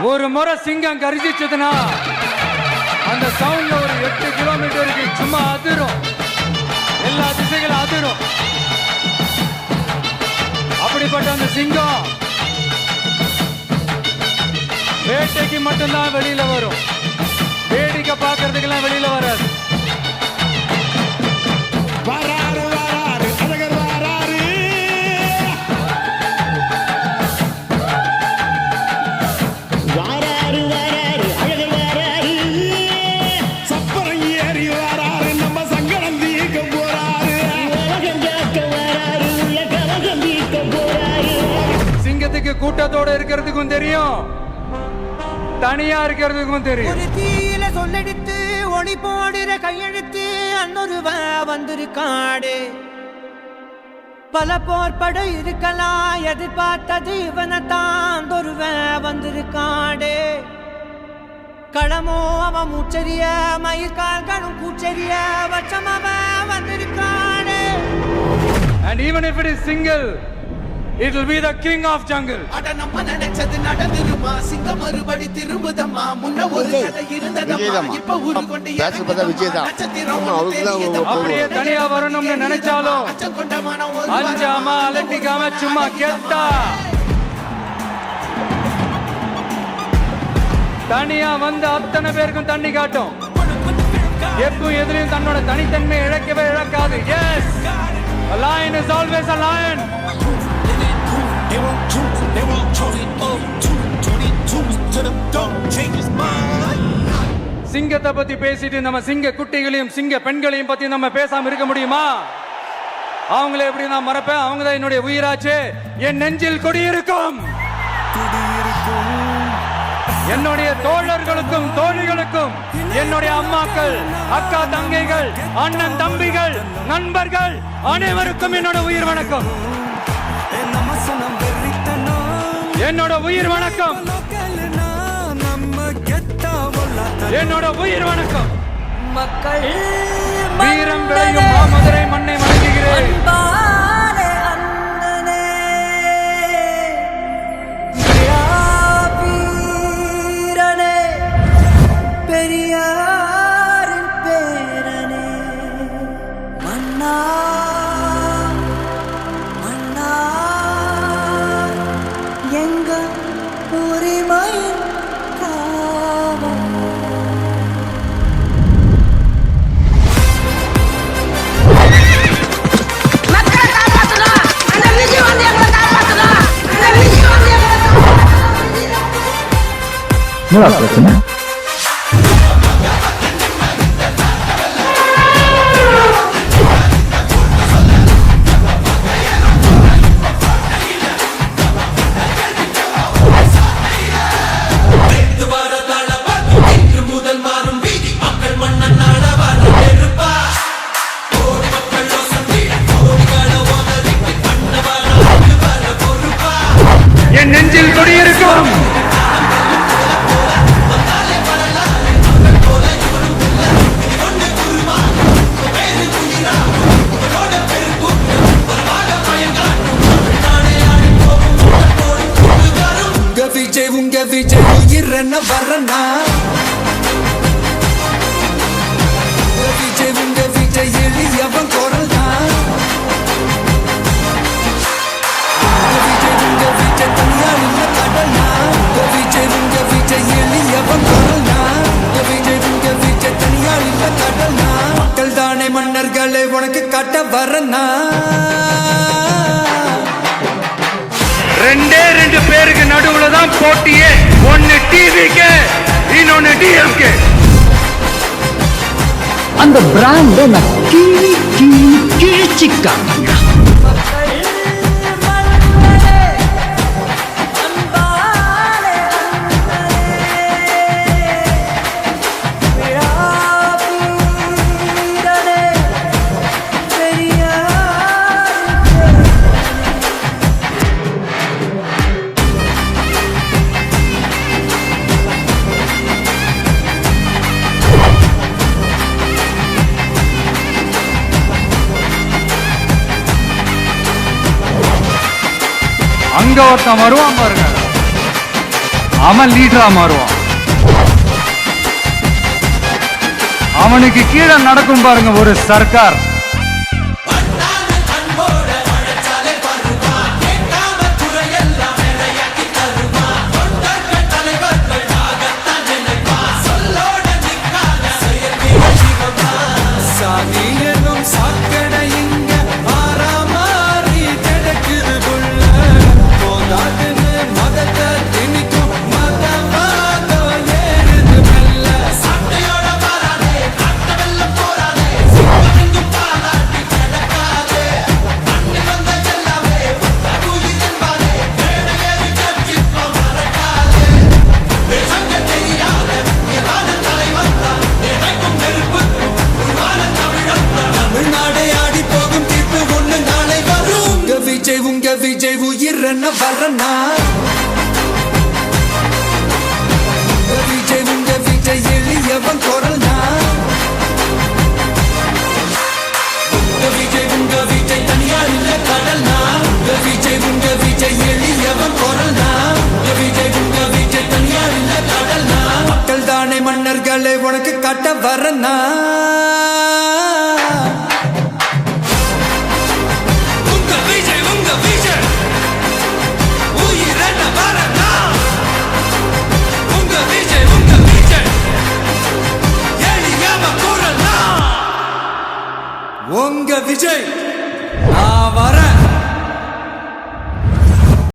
ஒரு முறை சிங்கம் கரிச்சிச்சதுன்னா அந்த சவுண்ட்ல ஒரு 8 கிலோமீட்டருக்கு சும்மா அதிரும், எல்லா திசைகளும் அதிரும். அப்படிப்பட்ட அந்த சிங்கம் வேட்டைக்கு மட்டும்தான் வெளியில வரும், வேடிக்கை பார்க்கறதுக்கெல்லாம் வெளியில வராது. கூட்டத்தோட இருக்கிறதுக்கும் தெரியும், தனியா இருக்கிறதுக்கும் தெரியும். ஒரு தீயில சொல்லெடுத்து ஒளி போடுற கையெழுத்து அன்னொருவ வந்திருக்காடு. பல போர்பட இருக்கலாம், எதிர்பார்த்தது இவனைத்தான் ஒருவ வந்திருக்காடு. களமோ அவன் மூச்சரிய, மயிர்கால்களும் கூச்சரிய, வச்சம் அவன் வந்திருக்காடு. And even if it is single, it will be the king of jungle. அட நம்ம நினைச்சது நடந்துருமா, சிங்கம் மறுபடி திரும்புதம்மா. முன்ன ஒரு கதை இருந்ததம்மா, இப்ப ஊரு கொண்டு அப்படியே தனியா வரணும்னு நினைச்சாலும் அஞ்சாம அலட்டிக்காம சும்மா கேட்டா தனியா வந்து அத்தனை பேருக்கும் தண்ணி காட்டும். எப்பவும் எதிரையும் தன்னோட தனித்தன்மை இழக்கவே இழக்காது. Yes, a lion is always a lion. சிங்கத்தை பத்தி பேசிட்டு நம்ம சிங்க குட்டிகளையும் சிங்க பெண்களையும் பத்தி நம்ம பேசாம இருக்க முடியுமா? அவங்கள எப்படி நான் மறப்பேன்? அவங்க தான் என்னுடைய உயிராச்சு. என் நெஞ்சில் குடியிருக்கும். என்னுடைய தோழர்களுக்கும் தோழிகளுக்கும், என்னுடைய அம்மாக்கள், அக்கா தங்கைகள், அண்ணன் தம்பிகள், நண்பர்கள் அனைவருக்கும் என்னோட உயிர் வணக்கம். என்னோட உயிர் வணக்கம், என்னோட உயிர் வணக்கம். மக்கள் வீரம் விளையும் மாமதுரை மண்ணை வணங்குகிறேன். பெரியாரின் பேரனே மன்னா மன்னா, எங்க உரிமை காவல். மக்களை காப்பாற்றணும், அந்த விஜய் வந்து எங்களை காப்பாற்றணும், அந்த விஜய் வந்து எங்களை பிரச்சனை. என் நெஞ்சில் குடியிருக்கும். உங்க விஜய் உயிரன வரனா, விஜய் உங்க விஜய் எளியவன் குரல் தான். விஜய் உங்க விஜய் தனியா இல்ல கடனா, விஜய் உங்க விஜய் எளியவன் குரல் தான். விஜய் உங்க விஜய் தனியா இல்ல கடனா, மக்கள் தானே மன்னர்களை உனக்கு காட்ட வரனா. ரெண்டே ரெண்டு பேருக்கு நடுவுல தான் போட்டியே. ஒன்னு டிவிக்கு, இன்னொன்னு டிஎம்கே. அந்த பிராண்ட் நான் கிழிச்சிக்காங்க. அங்க ஒருத்தன் வருவான் பாருங்க, அவன் லீடரா மாறுவான். அவனுக்கு கீழே நடக்கும் பாருங்க ஒரு சர்க்கார். சாமி எனும் சாக்கடை இங்க மாறி கிடக்குது புள்ள. போதாதுன்னு மதத்தை திணிக்கும் மதவாதம் ஏறுது மெல்ல. சட்டையோட வராதே கட்ட வெள்ளம் போராதே சிவகங்கும் பாலாட்டி கிடக்காதே. தண்ணி வந்த எல்லாமே கூலி தன்பாதே மேடையேறி கட்சிப்ப மறக்காதே. தேசங்க தெரியாத ஏதான தலைவன் தான் நினைக்கும் நெருப்புக்கும் உருவான தமிழ்நாடே ஆடி போகும் தீர்ப்பு ஒண்ணு நாளை வரும். உங்க விஜய் உயிரன வரனா. உங்க விஜய் எளியவன் குரல்னா. உங்க விஜய் தனியார் இல்ல கடல்னா. உங்க விஜய் எளியவன் குரல்னா. உங்க விஜய் தனியார் இல்ல கடல்னா. மக்கள் தானே மன்னர்களை உனக்கு காட்ட வரனா. உங்க விஜய் உயிரென்ன வரனா. உங்க விஜய் எளியவன் குரல்னா. உங்க விஜய்